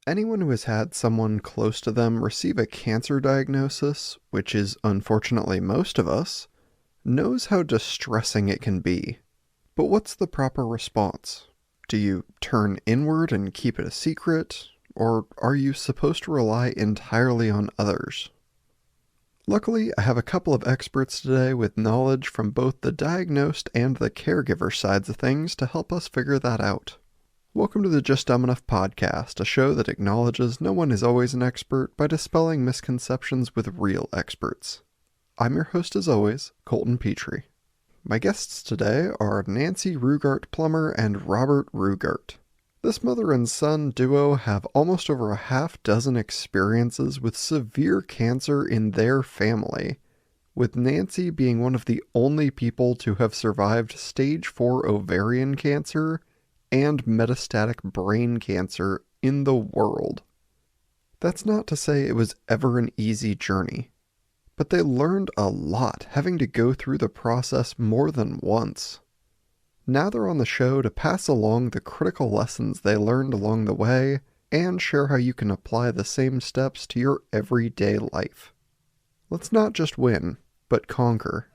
Anyone who has had someone close to them receive a cancer diagnosis, which is unfortunately most of us, knows how distressing it can be. But what's the proper response? Do you turn inward and keep it a secret? Or are you supposed to rely entirely on others? Luckily, I have a couple of experts today with knowledge from both the diagnosed and the caregiver sides of things to help us figure that out. Welcome to the Just Dumb Enough podcast, a show that acknowledges no one is always an expert by dispelling misconceptions with real experts. I'm your host as always, Colton Petrie. My guests today are Nancy Rugart Plummer and Robert Rugart. This mother and son duo have almost over a half dozen experiences with severe cancer in their family, with Nancy being one of the only people to have survived stage 4 ovarian cancer and metastatic brain cancer in the world. That's not to say it was ever an easy journey, but they learned a lot having to go through the process more than once. Now they're on the show to pass along the critical lessons they learned along the way and share how you can apply the same steps to your everyday life. Let's not just win, but conquer.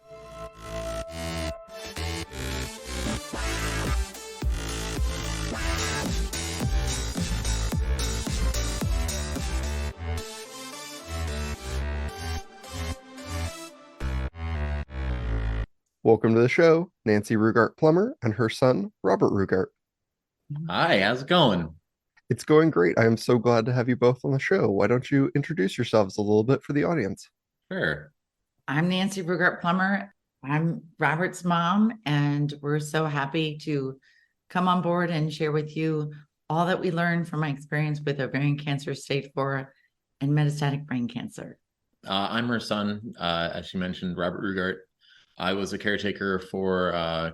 Welcome to the show, Nancy Rugart Plummer and her son, Robert Rugart. Hi, how's it going? It's going great. I am so glad to have you both on the show. Why don't you introduce yourselves a little bit for the audience? Sure. I'm Nancy Rugart Plummer. I'm Robert's mom, and we're so happy to come on board and share with you all that we learned from my experience with ovarian cancer, stage 4, and metastatic brain cancer. I'm her son, as she mentioned, Robert Rugart. I was a caretaker for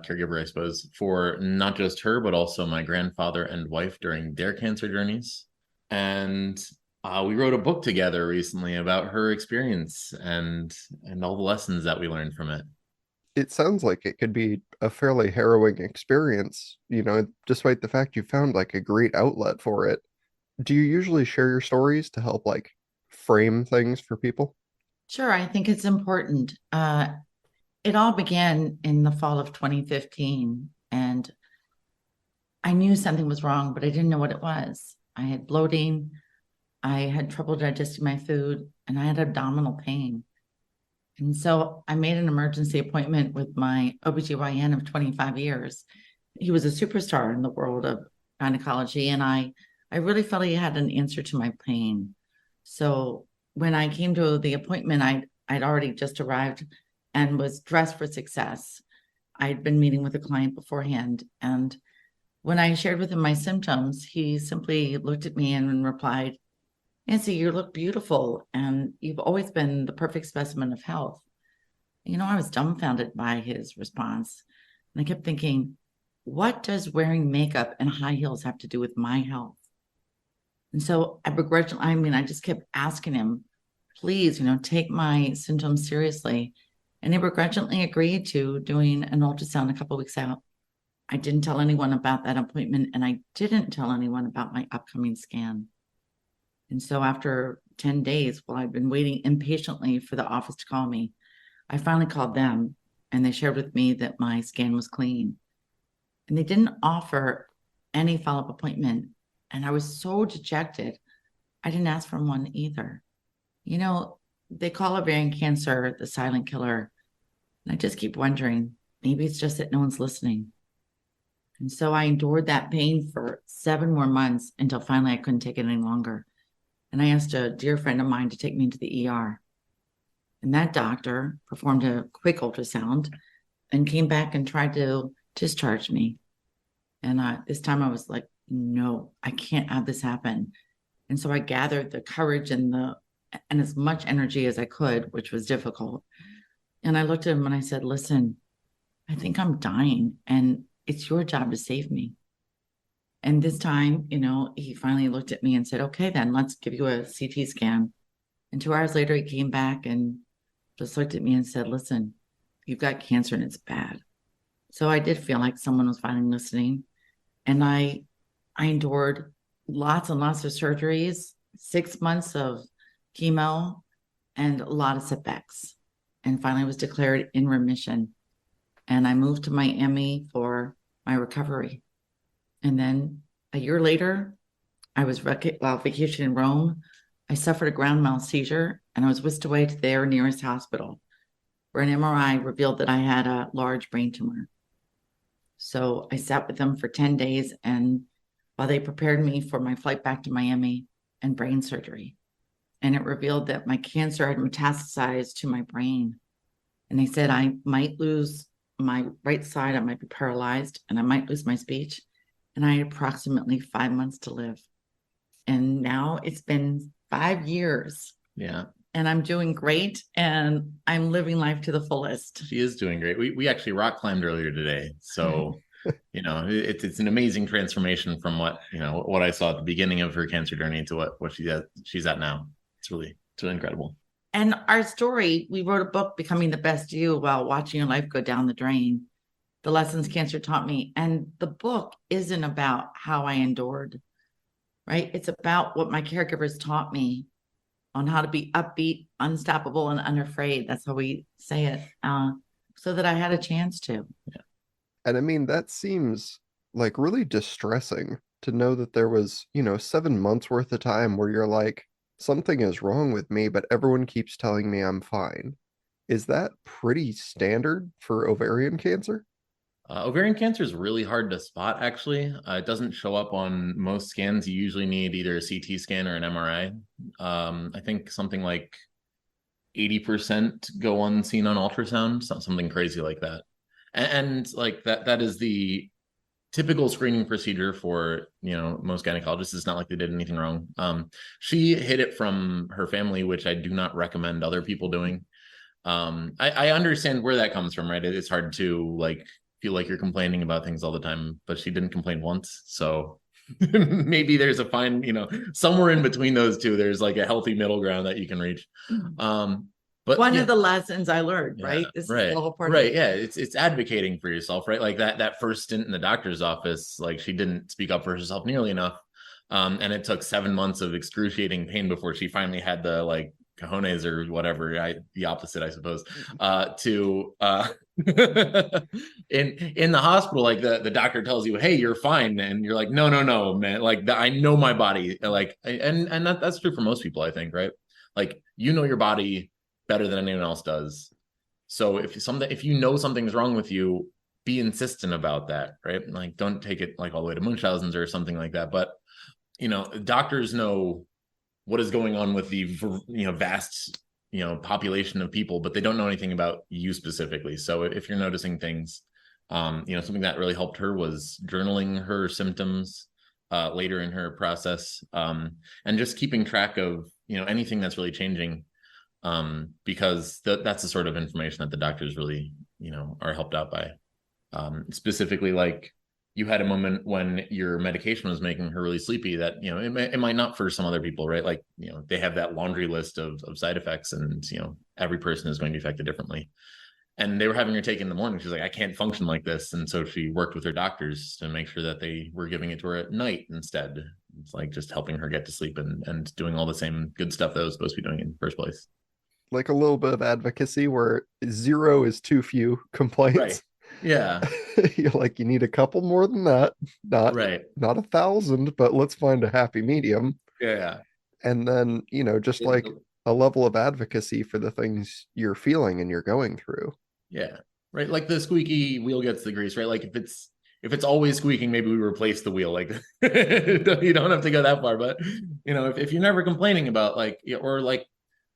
caregiver, I suppose, for not just her, but also my grandfather and wife during their cancer journeys. And we wrote a book together recently about her experience and all the lessons that we learned from it. It sounds like it could be a fairly harrowing experience, despite the fact you found like a great outlet for it. Do you usually share your stories to help like frame things for people? Sure, I think it's important. It all began in the fall of 2015, and I knew something was wrong, but I didn't know what it was. I had bloating, I had trouble digesting my food, and I had abdominal pain. And so I made an emergency appointment with my OBGYN of 25 years. He was a superstar in the world of gynecology, and I really felt he had an answer to my pain. So when I came to the appointment, I'd already just arrived and was dressed for success. I'd been meeting with a client beforehand. And when I shared with him my symptoms, he simply looked at me and replied, "Nancy, you look beautiful, and you've always been the perfect specimen of health." I was dumbfounded by his response. And I kept thinking, what does wearing makeup and high heels have to do with my health? And so I just kept asking him, please, take my symptoms seriously. And he begrudgingly agreed to doing an ultrasound a couple of weeks out. I didn't tell anyone about that appointment, and I didn't tell anyone about my upcoming scan. And so after 10 days, while I'd been waiting impatiently for the office to call me, I finally called them, and they shared with me that my scan was clean. And they didn't offer any follow-up appointment. And I was so dejected. I didn't ask for one either. They call ovarian cancer the silent killer. And I just keep wondering, maybe it's just that no one's listening. And so I endured that pain for 7 more months until finally I couldn't take it any longer. And I asked a dear friend of mine to take me to the ER. And that doctor performed a quick ultrasound and came back and tried to discharge me. And this time I was like, no, I can't have this happen. And so I gathered the courage and as much energy as I could, which was difficult. And I looked at him and I said, listen, I think I'm dying, and it's your job to save me. And this time, he finally looked at me and said, okay, then let's give you a CT scan. And 2 hours later, he came back and just looked at me and said, listen, you've got cancer and it's bad. So I did feel like someone was finally listening. And I endured lots and lots of surgeries, 6 months of chemo, and a lot of setbacks. And finally was declared in remission. And I moved to Miami for my recovery. And then a year later, I was while vacation in Rome. I suffered a ground mal seizure and I was whisked away to their nearest hospital, where an MRI revealed that I had a large brain tumor. So I sat with them for 10 days, and while they prepared me for my flight back to Miami and brain surgery, and it revealed that my cancer had metastasized to my brain. And they said I might lose my right side, I might be paralyzed, and I might lose my speech. And I had approximately 5 months to live. And now it's been 5 years. Yeah. And I'm doing great, and I'm living life to the fullest. She is doing great. We actually rock climbed earlier today. So, it's an amazing transformation from what I saw at the beginning of her cancer journey to what she's at now. It's really incredible. And our story, we wrote a book, Becoming the Best You, while watching your life go down the drain. The lessons cancer taught me. And the book isn't about how I endured, right? It's about what my caregivers taught me on how to be upbeat, unstoppable, and unafraid. That's how we say it. So that I had a chance to. Yeah. And I mean, that seems like really distressing to know that there was, 7 months worth of time where you're like, something is wrong with me, but everyone keeps telling me I'm fine. Is that pretty standard for ovarian cancer? Ovarian cancer is really hard to spot, actually. It doesn't show up on most scans. You usually need either a CT scan or an MRI. I think something like 80% go unseen on ultrasound, something crazy like that. And like that is the typical screening procedure for, most gynecologists. It's not like they did anything wrong. She hid it from her family, which I do not recommend other people doing. I understand where that comes from, right? It's hard to feel like you're complaining about things all the time, but she didn't complain once. So maybe there's a fine, somewhere in between those two, there's like a healthy middle ground that you can reach. But one of the lessons I learned, right? This is the whole part. Right. Yeah. It's advocating for yourself, right? Like that first stint in the doctor's office, like she didn't speak up for herself nearly enough. And it took 7 months of excruciating pain before she finally had the cojones or whatever, the opposite, I suppose, in the hospital, the doctor tells you, hey, you're fine, and you're like, no, man, I know my body, and that's true for most people, I think, right? Your body better than anyone else does. So if you know something's wrong with you, be insistent about that, right? Don't take it all the way to Munchausen's or something like that. But doctors know what is going on with the vast population of people, but they don't know anything about you specifically. So if you're noticing things, something that really helped her was journaling her symptoms later in her process, and just keeping track of anything that's really changing, because that's the sort of information that the doctors really are helped out by. Specifically, you had a moment when your medication was making her really sleepy that, it might not for some other people, right? They have that laundry list of side effects, and, every person is going to be affected differently. And they were having her take in the morning. She's like, I can't function like this. And so she worked with her doctors to make sure that they were giving it to her at night instead. It's just helping her get to sleep and doing all the same good stuff that I was supposed to be doing in the first place. Like a little bit of advocacy where 0 is too few complaints. Right. Yeah. You're like, you need a couple more than that. Not 1,000, but let's find a happy medium. Yeah. And then, just a level of advocacy for the things you're feeling and you're going through. Yeah. Right. The squeaky wheel gets the grease, right? If it's always squeaking, maybe we replace the wheel. You don't have to go that far, but if you're never complaining about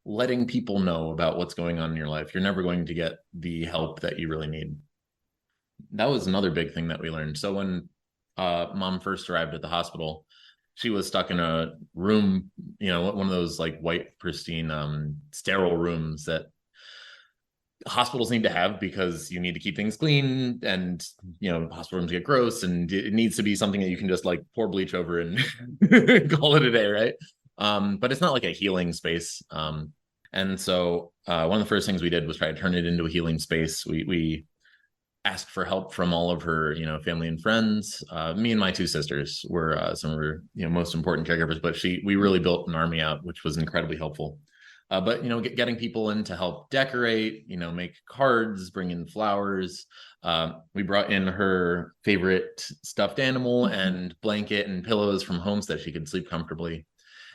letting people know about what's going on in your life, you're never going to get the help that you really need. That was another big thing that we learned. So when mom first arrived at the hospital, she was stuck in a room, one of those white, pristine, sterile rooms that hospitals need to have, because you need to keep things clean, and hospital rooms get gross, and it needs to be something that you can just pour bleach over and call it a day, right? But it's not like a healing space. And so one of the first things we did was try to turn it into a healing space. We asked for help from all of her, family and friends. Me and my two sisters were some of her, most important caregivers, but we really built an army out, which was incredibly helpful. But getting people in to help decorate, make cards, bring in flowers. We brought in her favorite stuffed animal and blanket and pillows from homes that she could sleep comfortably.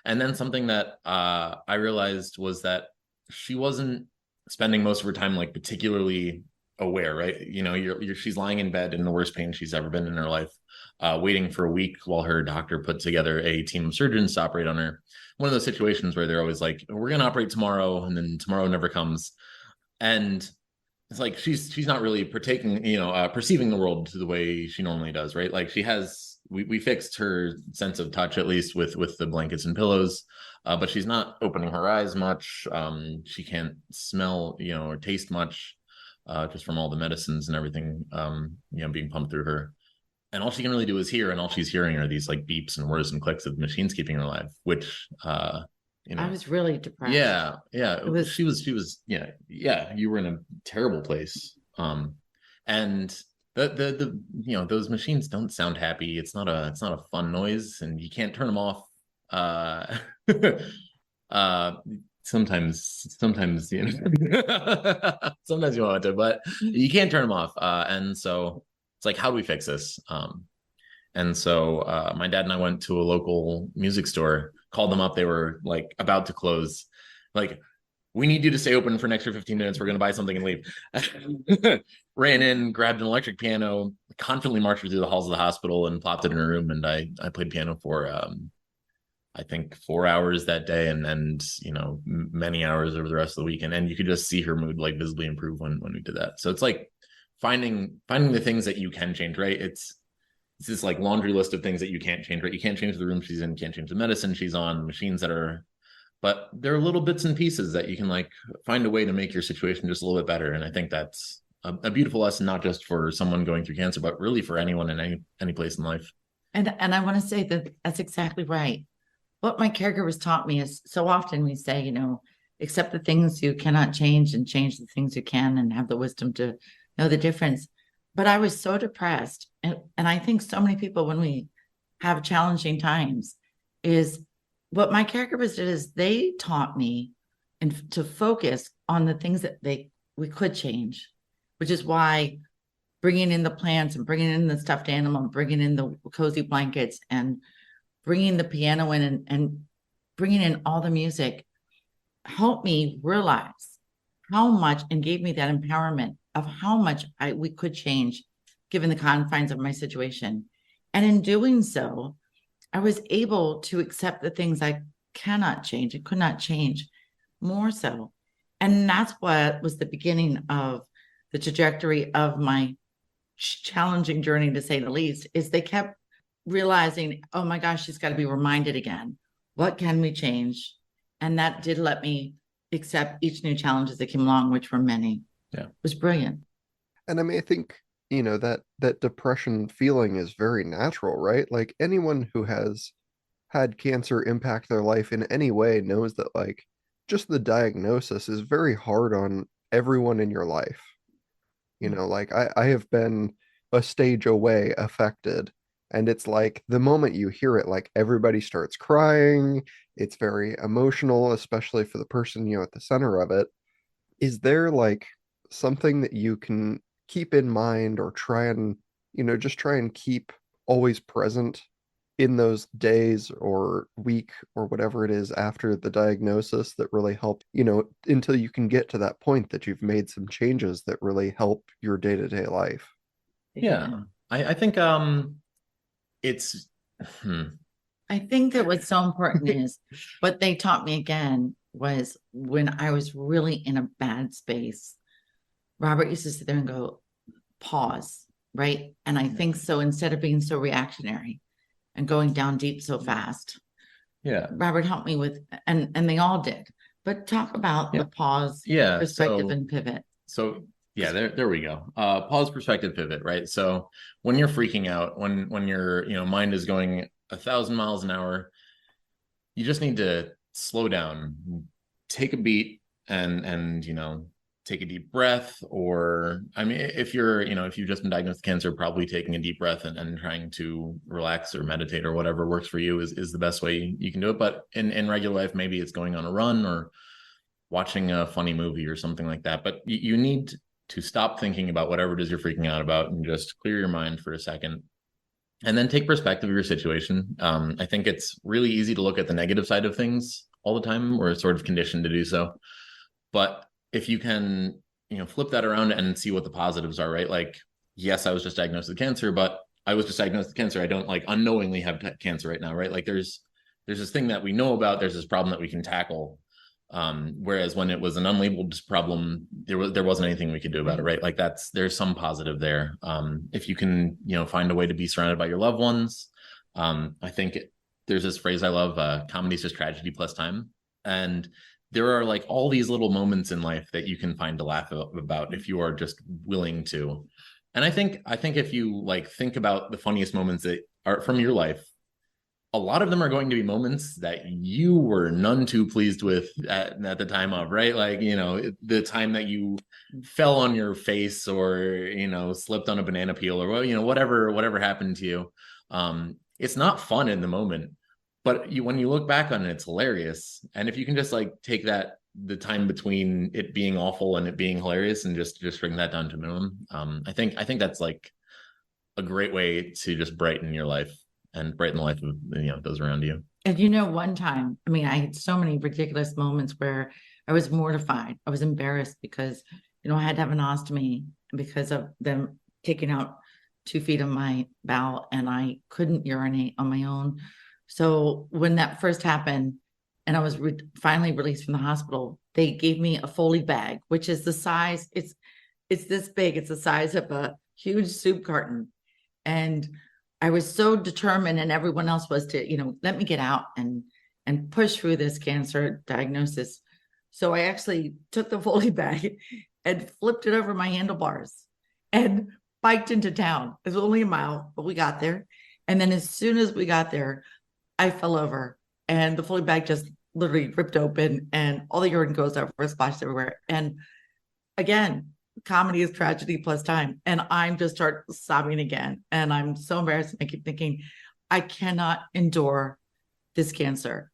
And then something that I realized was that she wasn't spending most of her time like particularly aware, right? She's lying in bed in the worst pain she's ever been in her life, waiting for a week while her doctor put together a team of surgeons to operate on her. One of those situations where they're always like, we're going to operate tomorrow, and then tomorrow never comes. And it's like she's not really perceiving the world the way she normally does, right? Like we fixed her sense of touch, at least with the blankets and pillows, but she's not opening her eyes much. She can't smell or taste much, just from all the medicines and everything being pumped through her. And all she can really do is hear, and all she's hearing are these like beeps and whirs and clicks of machines keeping her alive, which I was really depressed. Yeah. She was you were in a terrible place. And the those machines don't sound happy. It's not a fun noise, and you can't turn them off. Sometimes sometimes you want to, but you can't turn them off. And so it's like, how do we fix this? And so my dad and I went to a local music store, called them up. They were like about to close. Like, we need you to stay open for an extra 15 minutes. We're going to buy something and leave. Ran in, grabbed an electric piano, confidently marched her through the halls of the hospital and plopped it in her room. And I played piano for, I think 4 hours that day, and many hours over the rest of the weekend. And you could just see her mood like visibly improve when we did that. So it's like finding the things that you can change, right? It's this like laundry list of things that you can't change, right? You can't change the room she's in, can't change the medicine she's on, machines that are, but there are little bits and pieces that you can like find a way to make your situation just a little bit better. And I think that's a beautiful lesson, not just for someone going through cancer, but really for anyone in any place in life. And I want to say that that's exactly right. What my caregivers taught me is, so often we say, accept the things you cannot change and change the things you can, and have the wisdom to know the difference. But I was so depressed. And I think so many people, when we have challenging times, is what my caregivers did is they taught me to focus on the things that we could change, which is why bringing in the plants and bringing in the stuffed animal, and bringing in the cozy blankets and bringing the piano in and bringing in all the music helped me realize how much, and gave me that empowerment of how much we could change given the confines of my situation. And in doing so, I was able to accept the things I cannot change and could not change more so. And that's what was the beginning of the trajectory of my challenging journey, to say the least, is they kept realizing, oh my gosh, she's got to be reminded again. What can we change? And that did let me accept each new challenges that came along, which were many. Yeah. It was brilliant. And I mean, I think, that depression feeling is very natural, right? Like, anyone who has had cancer impact their life in any way knows that, like, just the diagnosis is very hard on everyone in your life. Like, I have been a stage away affected, and it's like the moment you hear it, like, everybody starts crying. It's very emotional, especially for the person, at the center of it. Is there like something that you can keep in mind, or try and, just try and keep always present in those days or week or whatever it is after the diagnosis, that really help, until you can get to that point that you've made some changes that really help your day-to-day life? Yeah. I think it's I think that what's so important is what they taught me again was, when I was really in a bad space, Robert used to sit there and go, pause, right? And I think so, instead of being so reactionary and going down deep so fast, Robert helped me with, and they all did, but talk about the pause, perspective, and pivot. So there we go. Pause, perspective, pivot, right? So when you're freaking out, when your mind is going 1,000 miles an hour, you just need to slow down, take a beat, and take a deep breath, or I mean, if you're, if you've just been diagnosed with cancer, probably taking a deep breath and trying to relax or meditate or whatever works for you is the best way you can do it. But in regular life, maybe it's going on a run or watching a funny movie or something like that. But you need to stop thinking about whatever it is you're freaking out about and just clear your mind for a second. And then take perspective of your situation. I think it's really easy to look at the negative side of things all the time. We're sort of conditioned to do so. But if you can, flip that around and see what the positives are, right? Like, yes, I was just diagnosed with cancer, but I was just diagnosed with cancer. I don't like unknowingly have cancer right now, right? Like there's this thing that we know about, there's this problem that we can tackle. Whereas when it was an unlabeled problem, there wasn't anything we could do about it, right? Like there's some positive there. If you can, find a way to be surrounded by your loved ones. I think there's this phrase I love, comedy is just tragedy plus time. And there are like all these little moments in life that you can find to laugh about if you are just willing to. And I think if you like think about the funniest moments that are from your life, a lot of them are going to be moments that you were none too pleased with at the time of, right? Like, the time that you fell on your face or, slipped on a banana peel or, whatever happened to you. It's not fun in the moment, but when you look back on it, it's hilarious. And if you can just like take the time between it being awful and it being hilarious and just bring that down to a minimum, I think that's like a great way to just brighten your life and brighten the life of those around you. And one time, I mean, I had so many ridiculous moments where I was mortified. I was embarrassed because, I had to have an ostomy because of them taking out 2 feet of my bowel and I couldn't urinate on my own. So when that first happened and I was finally released from the hospital, they gave me a Foley bag, which is the size, it's this big. It's the size of a huge soup carton. And I was so determined, and everyone else was to, let me get out and push through this cancer diagnosis. So I actually took the Foley bag and flipped it over my handlebars and biked into town. It was only a mile, but we got there. And then as soon as we got there, I fell over and the Foley bag just literally ripped open and all the urine goes over, splashed everywhere. And again, comedy is tragedy plus time. And I'm just start sobbing again. And I'm so embarrassed. I keep thinking, I cannot endure this cancer.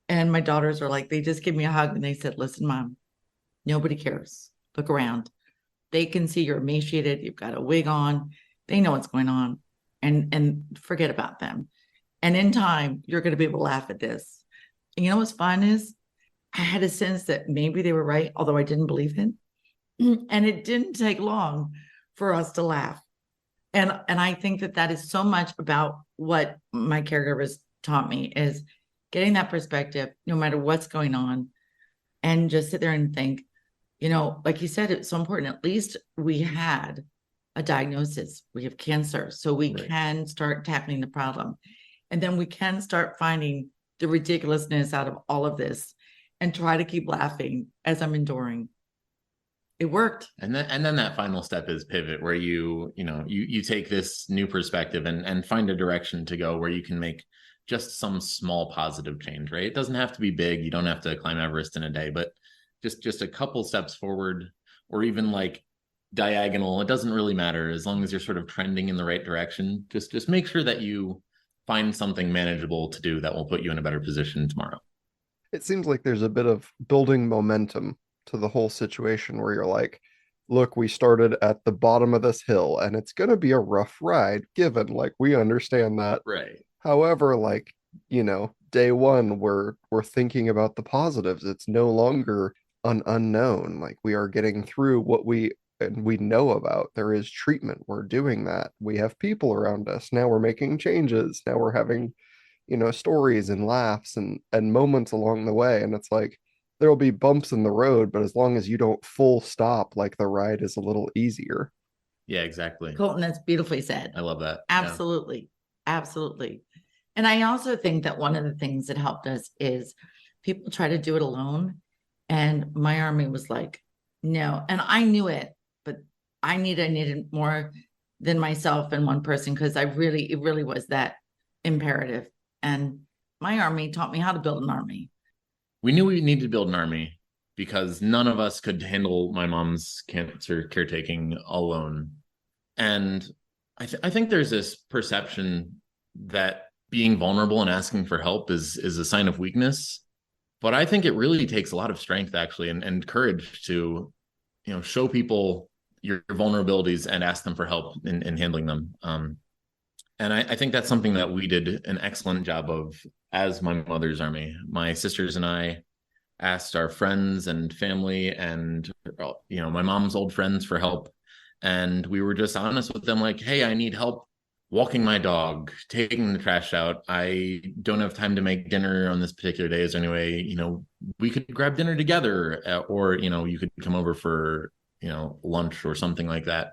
And my daughters are like, they just give me a hug and they said, listen, Mom, nobody cares. Look around. They can see you're emaciated. You've got a wig on. They know what's going on. And forget about them. And in time, you're going to be able to laugh at this. And you know what's fun is? I had a sense that maybe they were right, although I didn't believe it. And it didn't take long for us to laugh. And I think that is so much about what my caregivers taught me is getting that perspective, no matter what's going on, and just sit there and think, like you said, it's so important. At least we had a diagnosis. We have cancer, so we can start tackling the problem. And then we can start finding the ridiculousness out of all of this and try to keep laughing as I'm enduring. It worked. And then that final step is pivot, where you take this new perspective and find a direction to go where you can make just some small positive change, right? It doesn't have to be big. You don't have to climb Everest in a day, but just a couple steps forward, or even like diagonal. It doesn't really matter as long as you're sort of trending in the right direction. Just make sure that you find something manageable to do that will put you in a better position tomorrow. It seems like there's a bit of building momentum to the whole situation where you're like, look, we started at the bottom of this hill and it's going to be a rough ride given, like, we understand that. Right. However, like, day one, we're thinking about the positives. It's no longer an unknown. Like, we are getting through what we know about. There is treatment. We're doing that. We have people around us. Now we're making changes. Now we're having, stories and laughs and moments along the way. And it's like, there will be bumps in the road, but as long as you don't full stop, like, the ride is a little easier. Yeah, exactly. Colton, that's beautifully said. I love that. Absolutely. Yeah. Absolutely. And I also think that one of the things that helped us is people try to do it alone. And my army was like, no. And I knew it, but I needed more than myself and one person, because it really was that imperative. And my army taught me how to build an army. We knew we needed to build an army. because none of us could handle my mom's cancer caretaking alone. And I think there's this perception that being vulnerable and asking for help is a sign of weakness. But I think it really takes a lot of strength, actually, and courage to, show people your vulnerabilities and ask them for help in handling them. And I think that's something that we did an excellent job of as my mother's army. My sisters and I asked our friends and family and, my mom's old friends for help. And we were just honest with them, like, hey, I need help walking my dog, taking the trash out. I don't have time to make dinner on this particular day. Is there any way, we could grab dinner together, or, you could come over for, lunch or something like that.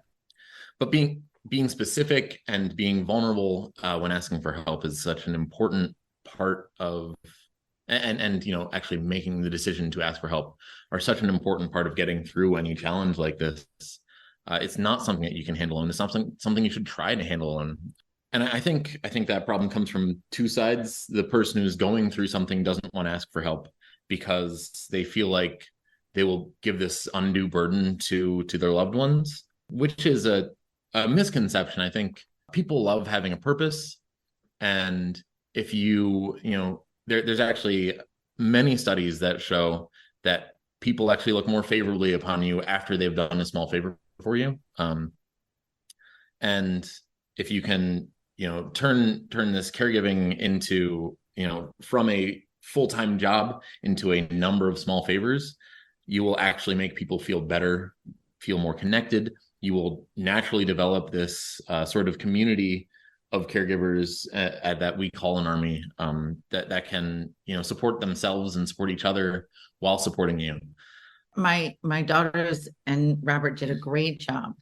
But being specific and being vulnerable when asking for help is such an important part of, and actually making the decision to ask for help are such an important part of getting through any challenge like this. It's not something that you can handle alone. It's not something you should try to handle alone. And I think that problem comes from two sides. The person who's going through something doesn't want to ask for help because they feel like they will give this undue burden to their loved ones, which is a misconception. I think people love having a purpose. And if there's actually many studies that show that people actually look more favorably upon you after they've done a small favor for you. And if you can, turn this caregiving into, from a full-time job into a number of small favors, you will actually make people feel better, feel more connected. You will naturally develop this sort of community of caregivers that we call an army, that can, support themselves and support each other while supporting you. My daughters and Robert did a great job.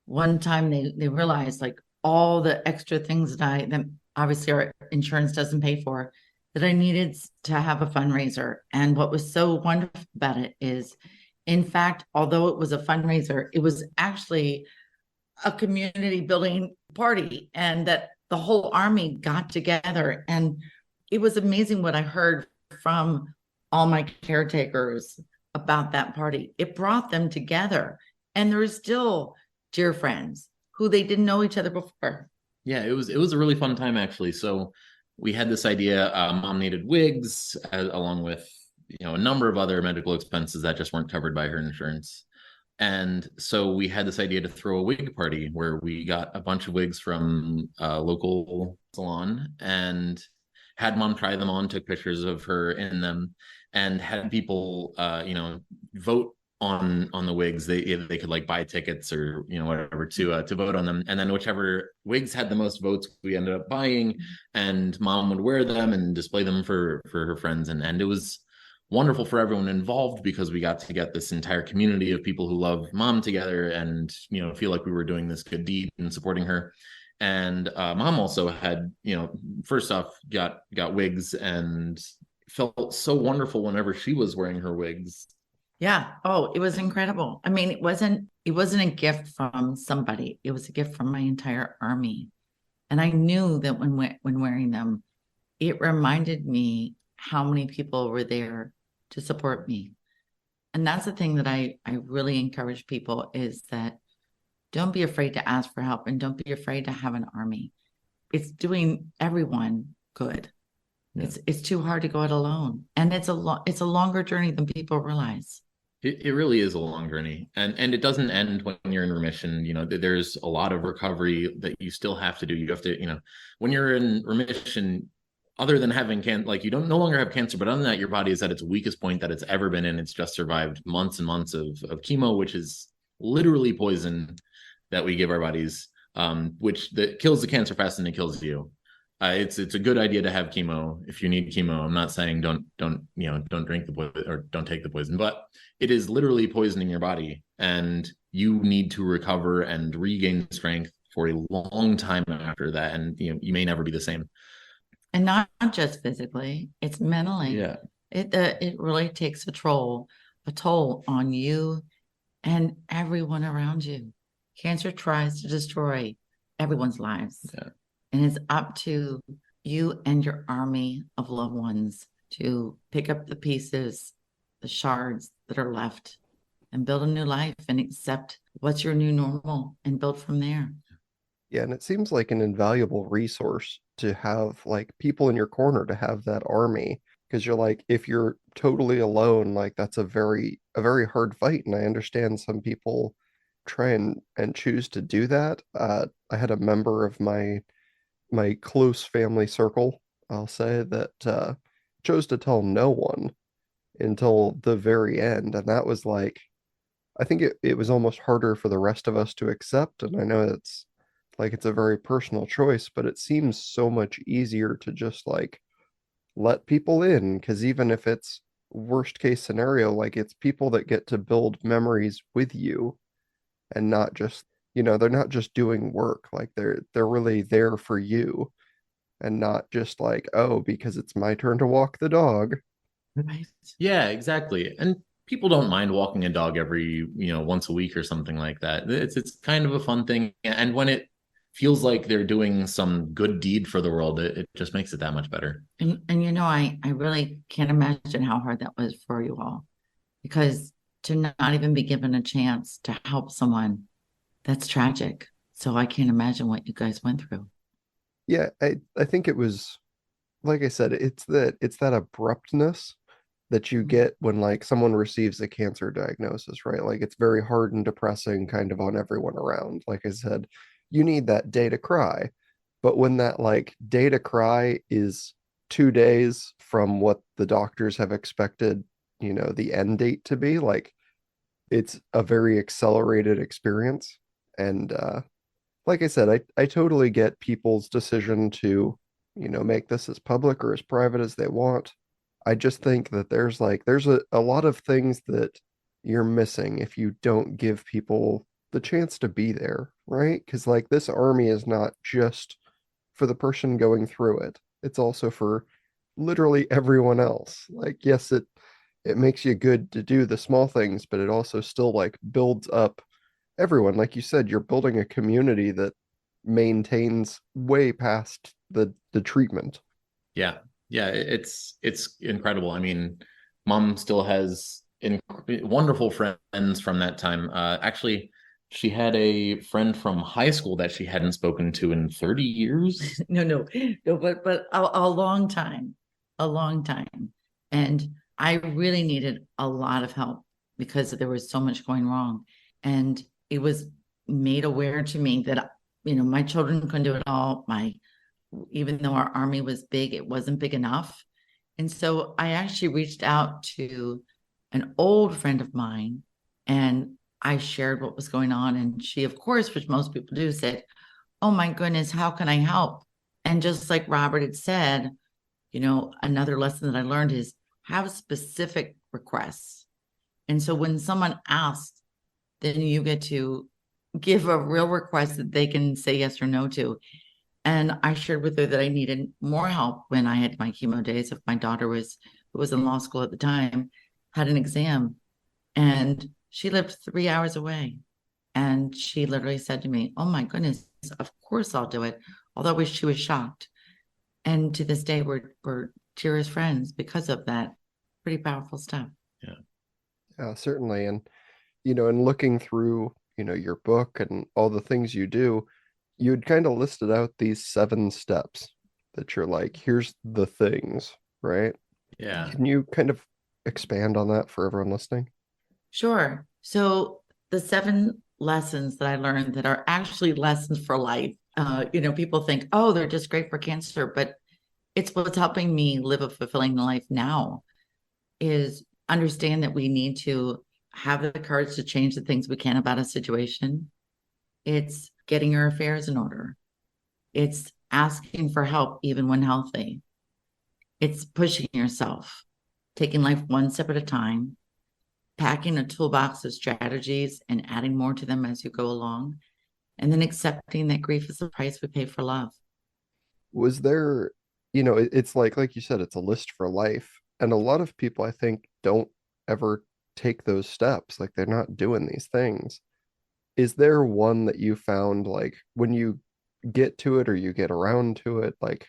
One time they realized, like, all the extra things that obviously our insurance doesn't pay for, that I needed to have a fundraiser. And what was so wonderful about it is, in fact, although it was a fundraiser, it was actually a community building party, and that the whole army got together. And it was amazing what I heard from all my caretakers about that party. It brought them together, and they're still dear friends who they didn't know each other before. Yeah, it was a really fun time, actually. So we had this idea. Mom needed wigs, along with a number of other medical expenses that just weren't covered by her insurance. And so we had this idea to throw a wig party where we got a bunch of wigs from a local salon and had mom try them on, took pictures of her in them, and had people, vote on the wigs. They could like buy tickets or whatever to vote on them, and then whichever wigs had the most votes, we ended up buying, and mom would wear them and display them for her friends, and it was wonderful for everyone involved because we got to get this entire community of people who love mom together and feel like we were doing this good deed and supporting her. And mom also had first off got wigs and felt so wonderful whenever she was wearing her wigs. Yeah. Oh, it was incredible. I mean, it wasn't a gift from somebody. It was a gift from my entire army. And I knew that when wearing them, it reminded me how many people were there to support me. And that's the thing that I really encourage people, is that don't be afraid to ask for help, and don't be afraid to have an army. It's doing everyone good. Yeah. It's too hard to go it alone. And it's a longer journey than people realize. It really is a long journey, and it doesn't end when you're in remission. There's a lot of recovery that you still have to do. You have to, when you're in remission, other than having like you don't no longer have cancer, but other than that, your body is at its weakest point that it's ever been in. It's just survived months and months of chemo, which is literally poison that we give our bodies, which that kills the cancer faster than it kills you. It's a good idea to have chemo if you need chemo. I'm not saying don't drink the poison or don't take the poison, but it is literally poisoning your body, and you need to recover and regain strength for a long time after that, and you may never be the same. And not just physically, it's mentally. Yeah, it really takes a toll on you and everyone around you. Cancer tries to destroy everyone's lives. Yeah. And it's up to you and your army of loved ones to pick up the pieces the shards that are left and build a new life and accept what's your new normal and build from there. Yeah, and it seems like an invaluable resource to have like people in your corner, to have that army, because you're like, if you're totally alone, like that's a very hard fight. And I understand some people try and choose to do that. I had a member of my close family circle, I'll say, that chose to tell no one until the very end. And that was like, I think it was almost harder for the rest of us to accept. And I know it's a very personal choice, but it seems so much easier to just like let people in, because even if it's worst case scenario, like it's people that get to build memories with you, and not just, they're not just doing work, like they're really there for you, and not just like, oh, because it's my turn to walk the dog. Right. Yeah, exactly. And people don't mind walking a dog every, once a week or something like that. It's kind of a fun thing. And when it feels like they're doing some good deed for the world, it just makes it that much better. And I really can't imagine how hard that was for you all, because to not even be given a chance to help someone, that's tragic. So I can't imagine what you guys went through. Yeah, I think it was, like I said, it's that abruptness that you get when like someone receives a cancer diagnosis, right? Like it's very hard and depressing kind of on everyone around. Like I said, you need that day to cry. But when that like day to cry is 2 days from what the doctors have expected, the end date to be, like it's a very accelerated experience. And like I said, I totally get people's decision to, make this as public or as private as they want. I just think that there's a lot of things that you're missing if you don't give people the chance to be there, right? Because like this army is not just for the person going through it. It's also for literally everyone else. Like, yes, it makes you good to do the small things, but it also still like builds up everyone. Like you said, you're building a community that maintains way past the treatment. Yeah. Yeah, it's incredible. I mean, mom still has wonderful friends from that time. Actually, she had a friend from high school that she hadn't spoken to in 30 years. No, but a long time, a long time. And I really needed a lot of help because there was so much going wrong. And it was made aware to me that, my children couldn't do it all. Even though our army was big, it wasn't big enough. And so I actually reached out to an old friend of mine and I shared what was going on. And she, of course, which most people do, said, "Oh my goodness, how can I help?" And just like Robert had said, another lesson that I learned is have specific requests. And so when someone asks, then you get to give a real request that they can say yes or no to. And I shared with her that I needed more help when I had my chemo days. If my daughter who was in law school at the time, had an exam, and she lived 3 hours away. And she literally said to me, "Oh my goodness, of course I'll do it." Although she was shocked. And to this day, we're dearest friends because of that. Pretty powerful stuff. Yeah. Yeah, certainly. And and looking through, your book and all the things you do, you'd kind of listed out these 7 steps that you're like, here's the things, right? Yeah. Can you kind of expand on that for everyone listening? Sure. So the 7 lessons that I learned that are actually lessons for life. People think, oh, they're just great for cancer, but it's what's helping me live a fulfilling life now is understand that we need to have the courage to change the things we can about a situation. It's getting your affairs in order. It's asking for help even when healthy. It's pushing yourself, taking life one step at a time, packing a toolbox of strategies and adding more to them as you go along, and then accepting that grief is the price we pay for love. Was there, it's like you said, it's a list for life. And a lot of people, I think, don't ever take those steps. Like they're not doing these things. Is there one that you found, like when you get to it or you get around to it, like,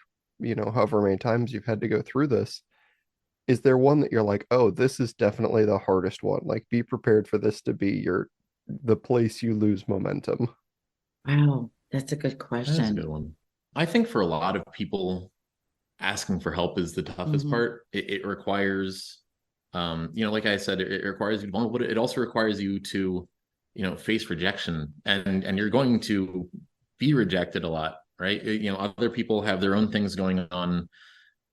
however many times you've had to go through this, is there one that you're like, oh, this is definitely the hardest one? Like, be prepared for this to be the place you lose momentum. Wow, that's a good That is a good question. one. I think for a lot of people, asking for help is the toughest Mhm. part. It requires, like I said, it requires you to be vulnerable, but it also requires you to, face rejection, and you're going to be rejected a lot, right? Other people have their own things going on.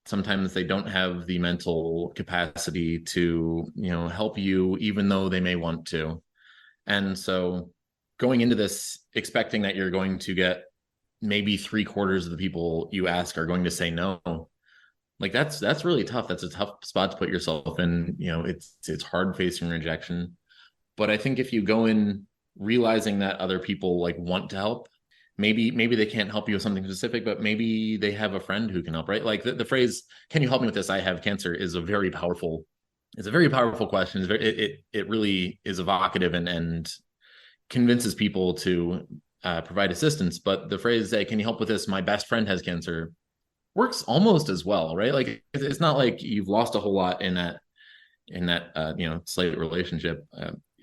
Sometimes they don't have the mental capacity to, help you, even though they may want to. And so going into this expecting that you're going to get maybe three-quarters of the people you ask are going to say no, like that's really tough. That's a tough spot to put yourself in. It's hard facing rejection. But I think if you go in realizing that other people like want to help, maybe they can't help you with something specific, but maybe they have a friend who can help, right? Like the phrase, "Can you help me with this? I have cancer," is a very powerful. It's a very powerful question. It really is evocative and convinces people to provide assistance. But the phrase, "Hey, can you help with this? My best friend has cancer," works almost as well, right? Like it's not like you've lost a whole lot in that slight relationship.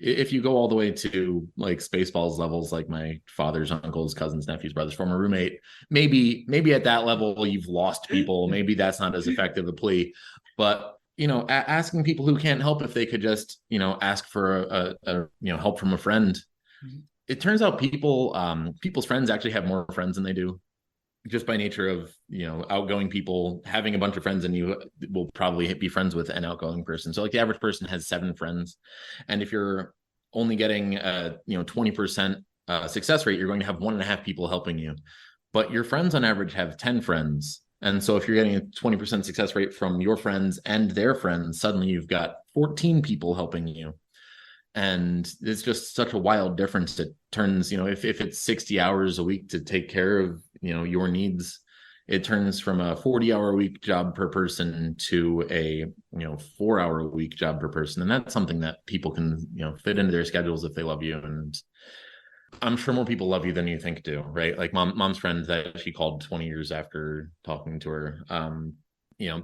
If you go all the way to like Spaceballs levels, like my father's uncles, cousins, nephews, brothers, former roommate, maybe at that level you've lost people. Maybe that's not as effective a plea, but asking people who can't help if they could just ask for a help from a friend. It turns out people's friends actually have more friends than they do, just by nature of outgoing people having a bunch of friends, and you will probably be friends with an outgoing person. So like the average person has 7 friends, and if you're only getting 20% success rate, you're going to have 1.5 people helping you, but your friends on average have 10 friends. And so if you're getting a 20% success rate from your friends and their friends, suddenly you've got 14 people helping you. And it's just such a wild difference. It turns, if it's 60 hours a week to take care of your needs, it turns from a 40-hour a week job per person to a 4-hour a week job per person. And that's something that people can fit into their schedules if they love you. And I'm sure more people love you than you think do, right? Like mom's friend that she called 20 years after talking to her.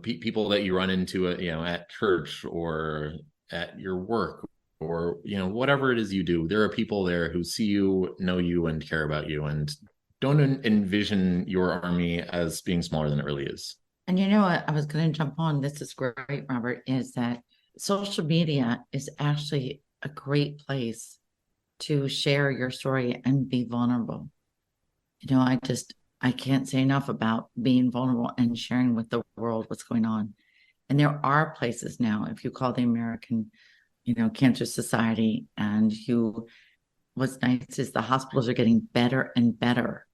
People that you run into at church or at your work, or whatever it is you do, there are people there who see you, know you, and care about you, and don't envision your army as being smaller than it really is. And you know what? I was going to jump on. This is great, Robert, is that social media is actually a great place to share your story and be vulnerable. I can't say enough about being vulnerable and sharing with the world what's going on. And there are places now, if you call the American, Cancer Society, and what's nice is the hospitals are getting better and better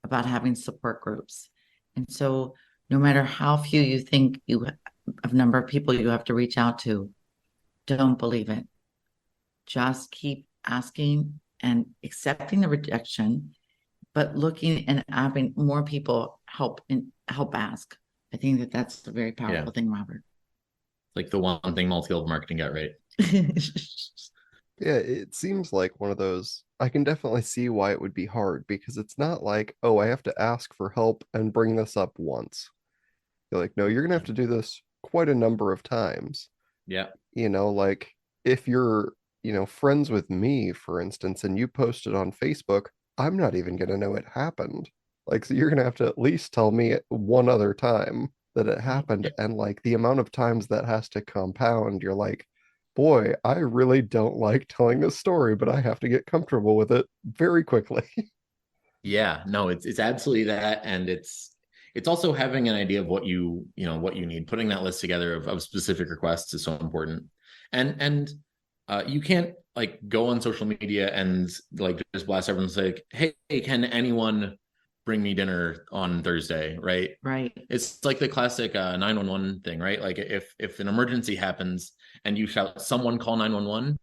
about having support groups. And so no matter how few you think of number of people you have to reach out to, don't believe it. Just keep asking and accepting the rejection, but looking and having more people help ask. I think that's a very powerful thing, Robert. Like the one thing multi-level marketing got right. Yeah, it seems like one of those. I can definitely see why it would be hard because it's not like, oh, I have to ask for help and bring this up once. You're like, no, you're gonna have to do this quite a number of times. Yeah. Like if you're, friends with me, for instance, and you post it on Facebook, I'm not even gonna know it happened. Like, so you're gonna have to at least tell me one other time that it happened. And like the amount of times that has to compound, you're like, boy, I really don't like telling this story, but I have to get comfortable with it very quickly. Yeah, no, it's absolutely that, and it's also having an idea of what you need. Putting that list together of specific requests is so important, and you can't like go on social media and like just blast everyone and say, hey, can anyone bring me dinner on Thursday, right? Right. It's like the classic 911 thing, right? Like if an emergency happens and you shout, "Someone call 911,"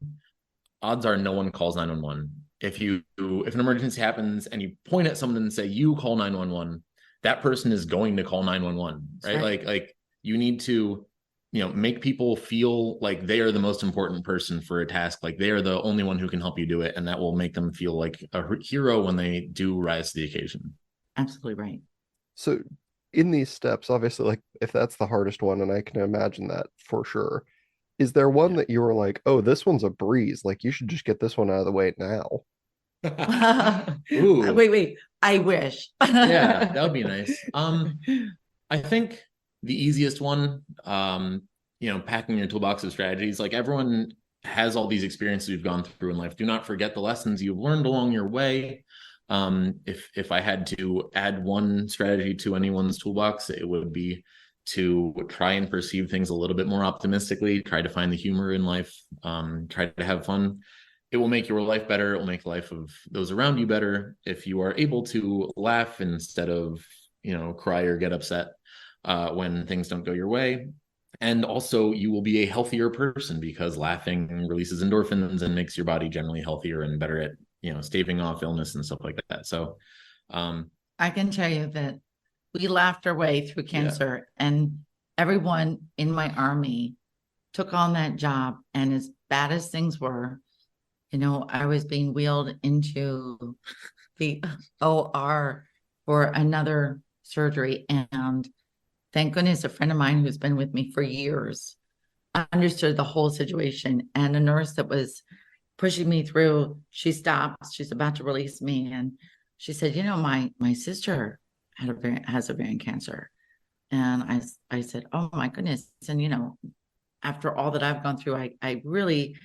odds are no one calls 911. If an emergency happens and you point at someone and say, "You call 911," that person is going to call 911, right? Like you need to make people feel like they are the most important person for a task, like they are the only one who can help you do it, and that will make them feel like a hero when they do rise to the occasion. Absolutely right. So in these steps, obviously, like if that's the hardest one, and I can imagine that for sure, is there one Yeah. that you were like, oh, this one's a breeze, like you should just get this one out of the way now? Ooh, Wait, I wish. yeah, that would be nice. I think the easiest one, packing your toolbox of strategies, like everyone has all these experiences you've gone through in life. Do not forget the lessons you've learned along your way. If I had to add one strategy to anyone's toolbox, it would be to try and perceive things a little bit more optimistically, try to find the humor in life, try to have fun. It will make your life better. It will make the life of those around you better if you are able to laugh instead of, cry or get upset when things don't go your way. And also, you will be a healthier person because laughing releases endorphins and makes your body generally healthier and better at, staving off illness and stuff like that. So, I can tell you that we laughed our way through cancer, and everyone in my army took on that job. And as bad as things were, I was being wheeled into the OR for another surgery. And thank goodness a friend of mine who's been with me for years understood the whole situation. And a nurse that was pushing me through, she stops, she's about to release me. And she said, my sister has ovarian cancer. And I said, oh my goodness. And, after all that I've gone through, I really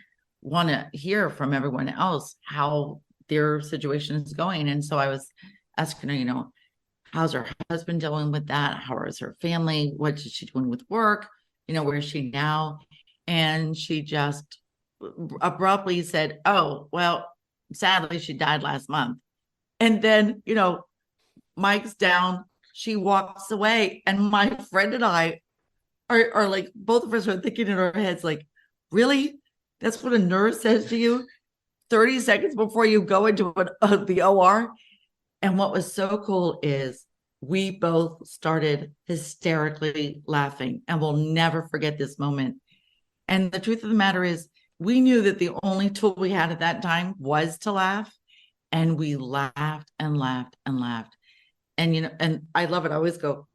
want to hear from everyone else how their situation is going. And so I was asking her, how's her husband dealing with that? How is her family? What is she doing with work? Where is she now? And she just abruptly said, oh, well, sadly, she died last month. And then, Mike's down, she walks away. And my friend and I are like, both of us are thinking in our heads, like, really? That's what a nurse says to you 30 seconds before you go into the OR? And what was so cool is we both started hysterically laughing, and we'll never forget this moment. And the truth of the matter is, we knew that the only tool we had at that time was to laugh. And we laughed and laughed and laughed. And, and I love it. I always go,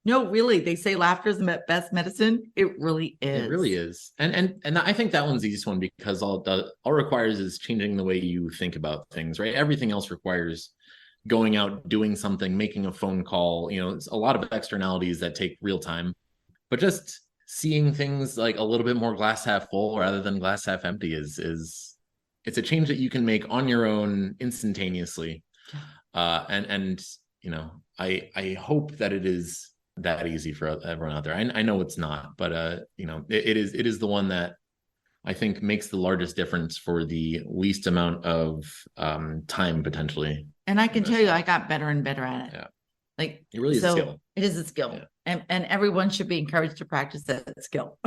no, really, they say laughter is the best medicine. It really is. It really is. And I think that one's the easiest one because all it requires is changing the way you think about things, right? Everything else requires going out, doing something, making a phone call. It's a lot of externalities that take real time. But just seeing things like a little bit more glass half full rather than glass half empty is it's a change that you can make on your own instantaneously. And I hope that it is that easy for everyone out there. I know it's not, but it is the one that I think makes the largest difference for the least amount of time potentially. And I can tell you, I got better and better at it. Yeah. Like, it really is a skill. It is a skill. Yeah. And everyone should be encouraged to practice that skill.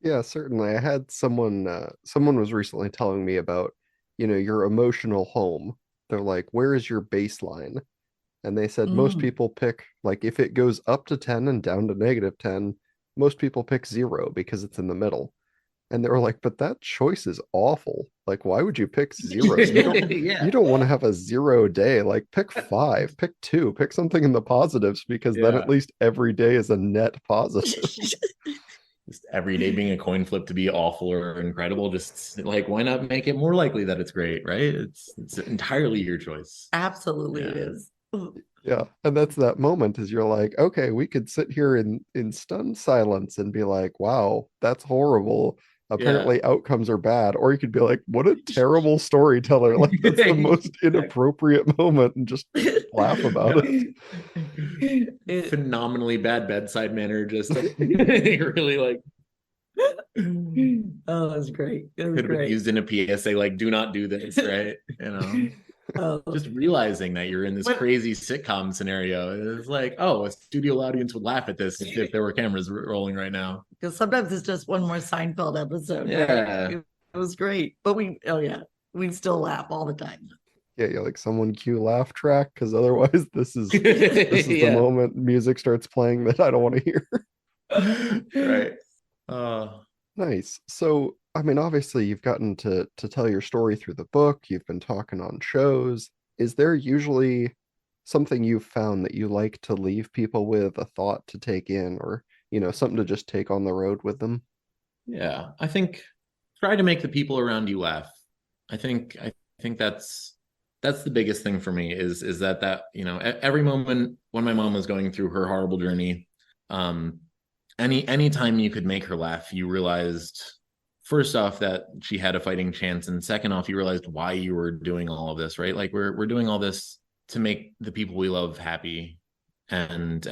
Yeah, certainly. I had someone was recently telling me about, your emotional home. They're like, where is your baseline? And they said most people pick, like, if it goes up to 10 and down to -10, most people pick 0 because it's in the middle. And they were like, but that choice is awful. Like, why would you pick 0? You don't want to have a 0 day. Like, pick 5, pick 2, pick something in the positives, because then at least every day is a net positive. Just every day being a coin flip to be awful or incredible, just like, why not make it more likely that it's great, right? It's entirely your choice. Absolutely it is. Yeah, and that's that moment is you're like, okay, we could sit here in stunned silence and be like, wow, that's horrible. Apparently outcomes are bad. Or you could be like, what a terrible storyteller. Like, that's the most inappropriate moment, and just laugh about it. Phenomenally bad bedside manner, just really like, oh, that's great. That was could have been used in a PSA, like, do not do this, right? Just realizing that you're in this crazy sitcom scenario. It's like, oh, a studio audience would laugh at this if there were cameras rolling right now. Because sometimes it's just one more Seinfeld episode. Yeah. Right? It was great. But we still laugh all the time. Yeah, you're like, someone cue laugh track, because otherwise this is the moment music starts playing that I don't want to hear. Right. Nice. So, I mean, obviously you've gotten to tell your story through the book. You've been talking on shows. Is there usually something you've found that you like to leave people with, a thought to take in, or, something to just take on the road with them? Yeah, I think try to make the people around you laugh. I think that's the biggest thing for me is that every moment when my mom was going through her horrible journey, um, any time you could make her laugh, you realized first off that she had a fighting chance, and second off, you realized why you were doing all of this, right? Like we're doing all this to make the people we love happy, and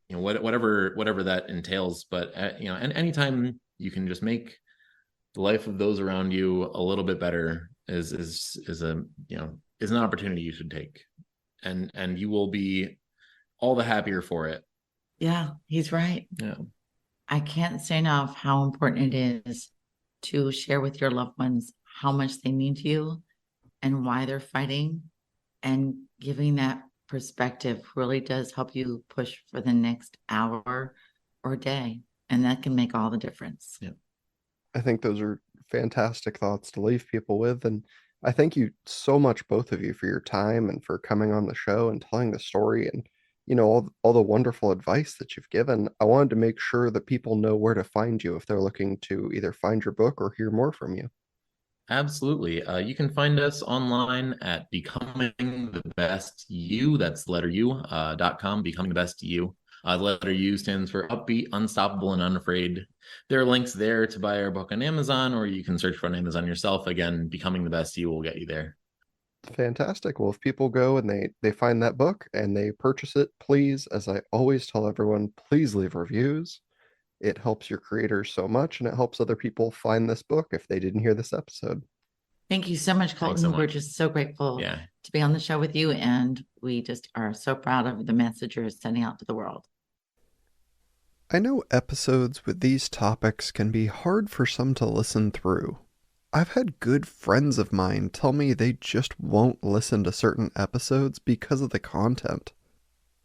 whatever that entails. But and anytime you can just make the life of those around you a little bit better is an opportunity you should take, and you will be all the happier for it. Yeah, he's right. Yeah. I can't say enough how important it is to share with your loved ones how much they mean to you and why they're fighting. And giving that perspective really does help you push for the next hour or day. And that can make all the difference. Yeah. I think those are fantastic thoughts to leave people with. And I thank you so much, both of you, for your time and for coming on the show and telling the story and, all the wonderful advice that you've given. I wanted to make sure that people know where to find you if they're looking to either find your book or hear more from you. Absolutely. You can find us online at Becoming the Best You. That's letter U.com, Becoming the Best You. The letter U stands for upbeat, unstoppable, and unafraid. There are links there to buy our book on Amazon, or you can search for it on Amazon yourself. Again, Becoming the Best You will get you there. Fantastic. Well, if people go and they find that book and they purchase it, please, as I always tell everyone, please leave reviews. It helps your creators so much, and it helps other people find this book if they didn't hear this episode. Thank you so much, Colton. so We're much. just so grateful Yeah. to be on the show with you. And we just are so proud of the message you're sending out to the world. I know episodes with these topics can be hard for some to listen through. I've had good friends of mine tell me they just won't listen to certain episodes because of the content.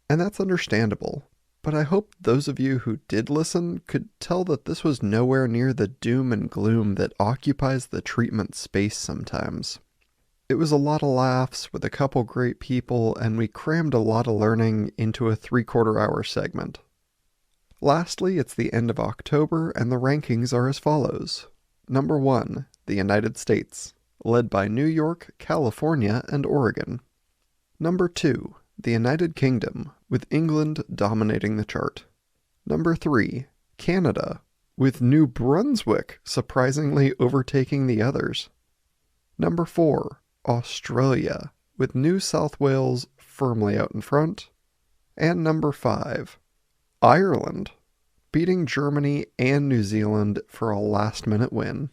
And that's understandable. But I hope those of you who did listen could tell that this was nowhere near the doom and gloom that occupies the treatment space sometimes. It was a lot of laughs with a couple great people, and we crammed a lot of learning into a 3/4 hour segment. Lastly, it's the end of October, and the rankings are as follows. Number 1, the United States, led by New York, California, and Oregon. Number 2, the United Kingdom, with England dominating the chart. Number 3, Canada, with New Brunswick surprisingly overtaking the others. Number 4, Australia, with New South Wales firmly out in front. And number 5, Ireland, beating Germany and New Zealand for a last-minute win.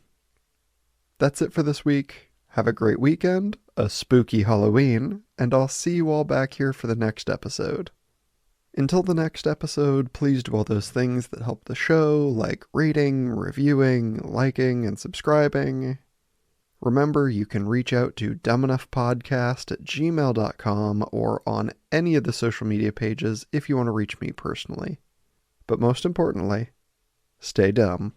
That's it for this week. Have a great weekend, a spooky Halloween, and I'll see you all back here for the next episode. Until the next episode, please do all those things that help the show, like rating, reviewing, liking, and subscribing. Remember, you can reach out to dumbenoughpodcast@gmail.com or on any of the social media pages if you want to reach me personally. But most importantly, stay dumb.